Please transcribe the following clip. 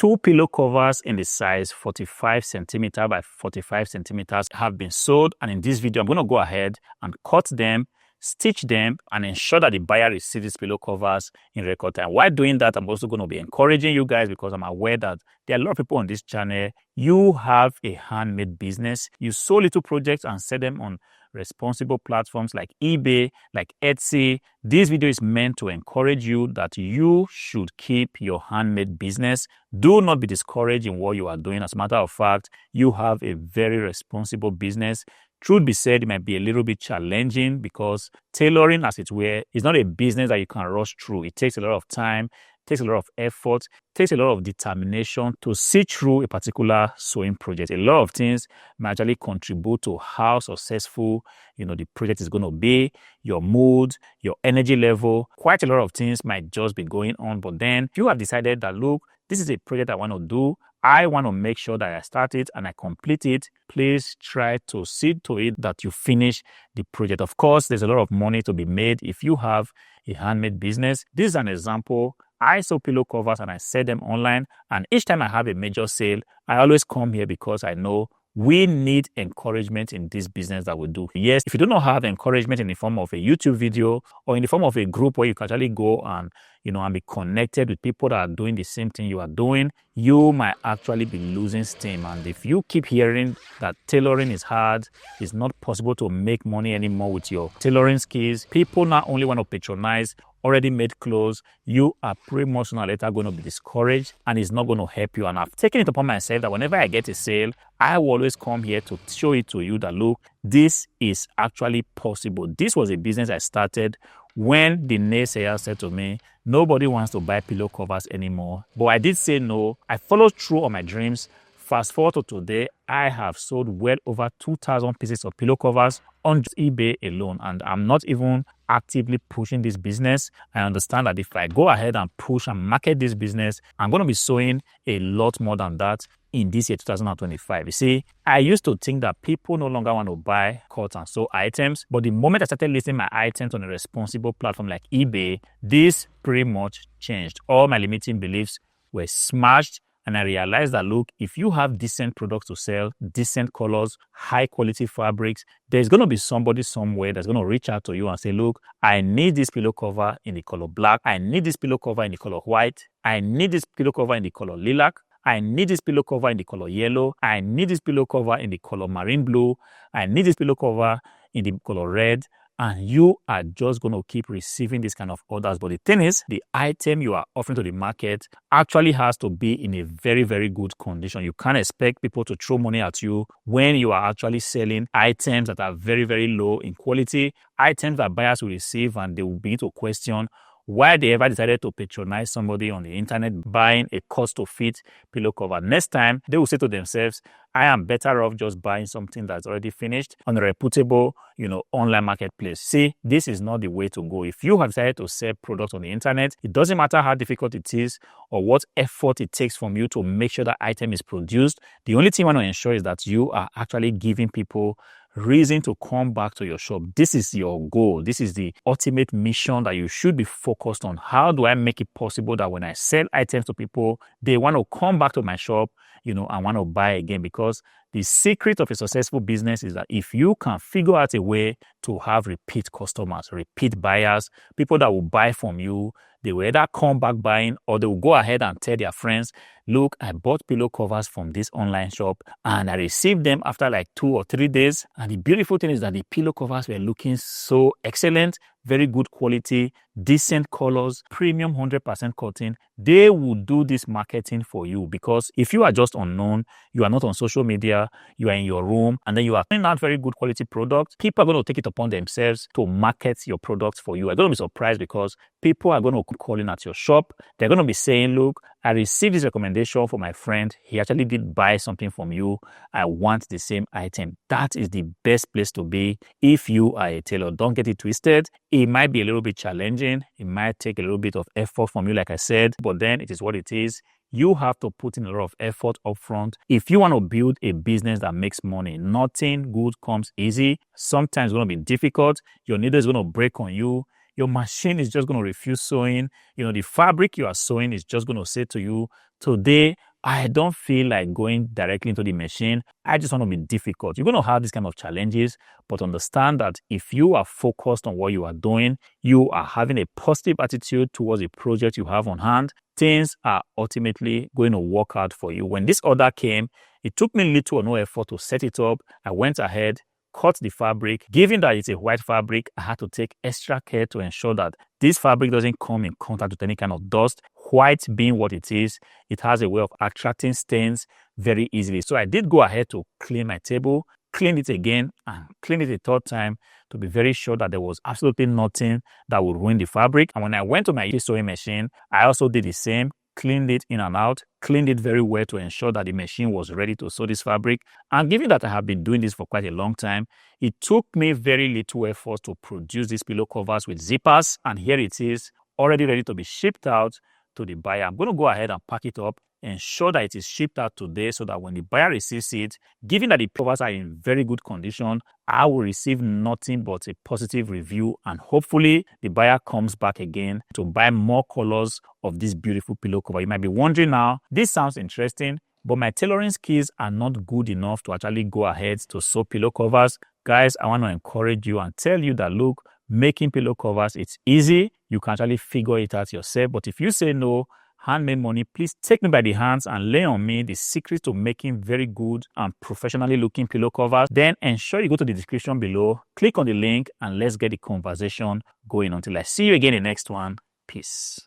2 pillow covers in the size 45 centimeter by 45 centimeters have been sold, and in this video I'm going to go ahead and cut them, stitch them, and ensure that the buyer receives these pillow covers in record time. While doing that, I'm also going to be encouraging you guys, because I'm aware that there are a lot of people on this channel. You have a handmade business, you sew little projects and sell them on responsible platforms like eBay, like Etsy. This video is meant to encourage you that you should keep your handmade business. Do not be discouraged in what you are doing. As a matter of fact, you have a very responsible business. Truth be said, it might be a little bit challenging, because tailoring, as it were, is not a business that you can rush through. It takes a lot of time, takes a lot of effort, takes a lot of determination to see through a particular sewing project. A lot of things may actually contribute to how successful, the project is going to be. Your mood, your energy level, quite a lot of things might just be going on. But then if you have decided that, look, this is a project I want to do, I want to make sure that I start it and I complete it, please try to see to it that you finish the project. Of course, there's a lot of money to be made if you have a handmade business. This is an example. I sew pillow covers and I sell them online, and each time I have a major sale, I always come here because I know we need encouragement in this business that we do. Yes, if you do not have encouragement in the form of a YouTube video or in the form of a group where you can actually go and and be connected with people that are doing the same thing you are doing, you might actually be losing steam. And if you keep hearing that tailoring is hard, it's not possible to make money anymore with your tailoring skills, people not only want to patronize already made clothes, you are pretty much sooner or later going to be discouraged, and it's not going to help you. And I've taken it upon myself that whenever I get a sale, I will always come here to show it to you that, look, this is actually possible. This was a business I started when the naysayer said to me, nobody wants to buy pillow covers anymore. But I did say no. I followed through on my dreams. Fast forward to today, I have sold well over 2,000 pieces of pillow covers on eBay alone, and I'm not even actively pushing this business. I understand that if I go ahead and push and market this business, I'm going to be sewing a lot more than that in this year 2025. You see, I used to think that people no longer want to buy cut and sew items, but the moment I started listing my items on a responsible platform like eBay, this pretty much changed. All my limiting beliefs were smashed, and I realized that, look, if you have decent products to sell, decent colors, high quality fabrics, there's going to be somebody somewhere that's going to reach out to you and say, look, I need this pillow cover in the color black. I need this pillow cover in the color white. I need this pillow cover in the color lilac. I need this pillow cover in the color yellow. I need this pillow cover in the color marine blue. I need this pillow cover in the color red. And you are just going to keep receiving this kind of orders. But the thing is, the item you are offering to the market actually has to be in a very, very good condition. You can't expect people to throw money at you when you are actually selling items that are very, very low in quality, items that buyers will receive and they will begin to question why they ever decided to patronize somebody on the internet buying a cost-to-fit pillow cover. Next time, they will say to themselves, I am better off just buying something that's already finished on a reputable, online marketplace. See, this is not the way to go. If you have decided to sell products on the internet, it doesn't matter how difficult it is or what effort it takes from you to make sure that item is produced. The only thing you want to ensure is that you are actually giving people reason to come back to your shop. This is your goal. This is the ultimate mission that you should be focused on. How do I make it possible that when I sell items to people, they want to come back to my shop, and want to buy again? Because the secret of a successful business is that if you can figure out a way to have repeat customers, repeat buyers, people that will buy from you, they will either come back buying or they will go ahead and tell their friends, look, I bought pillow covers from this online shop and I received them after like 2 or 3 days. And the beautiful thing is that the pillow covers were looking so excellent, very good quality, decent colors, premium 100% cotton. They will do this marketing for you, because if you are just unknown, you are not on social media, you are in your room, and then you are putting out very good quality products, people are going to take it upon themselves to market your products for you. You're going to be surprised because people are going to keep calling at your shop. They're going to be saying, look, I received this recommendation from my friend. He actually did buy something from you. I want the same item. That is the best place to be if you are a tailor. Don't get it twisted. It might be a little bit challenging. It might take a little bit of effort from you, like I said, but then it is what it is. You have to put in a lot of effort up front. If you want to build a business that makes money, nothing good comes easy. Sometimes it's going to be difficult. Your needle is going to break on you. Your machine is just going to refuse sewing. The fabric you are sewing is just going to say to you, today, I don't feel like going directly into the machine. I just want to be difficult. You're going to have these kind of challenges, but understand that if you are focused on what you are doing, you are having a positive attitude towards the project you have on hand, things are ultimately going to work out for you. When this order came, it took me little or no effort to set it up. I went ahead, cut the fabric. Given that it's a white fabric, I had to take extra care to ensure that this fabric doesn't come in contact with any kind of dust. White being what it is, it has a way of attracting stains very easily. So I did go ahead to clean my table, clean it again, and clean it a third time to be very sure that there was absolutely nothing that would ruin the fabric. And when I went to my sewing machine, I also did the same, cleaned it in and out, cleaned it very well to ensure that the machine was ready to sew this fabric. And given that I have been doing this for quite a long time, it took me very little effort to produce these pillow covers with zippers. And here it is, already ready to be shipped out to the buyer. I'm going to go ahead and pack it up, ensure that it is shipped out today so that when the buyer receives it, given that the covers are in very good condition, I will receive nothing but a positive review, and hopefully the buyer comes back again to buy more colors of this beautiful pillow cover. You might be wondering now, this sounds interesting, but my tailoring skills are not good enough to actually go ahead to sew pillow covers. Guys, I want to encourage you and tell you that, look, making pillow covers, it's easy. You can actually figure it out yourself. But if you say no, handmade money, please take me by the hands and lay on me the secrets to making very good and professionally looking pillow covers. Then ensure you go to the description below, click on the link, and let's get the conversation going. Until I see you again in the next one. Peace.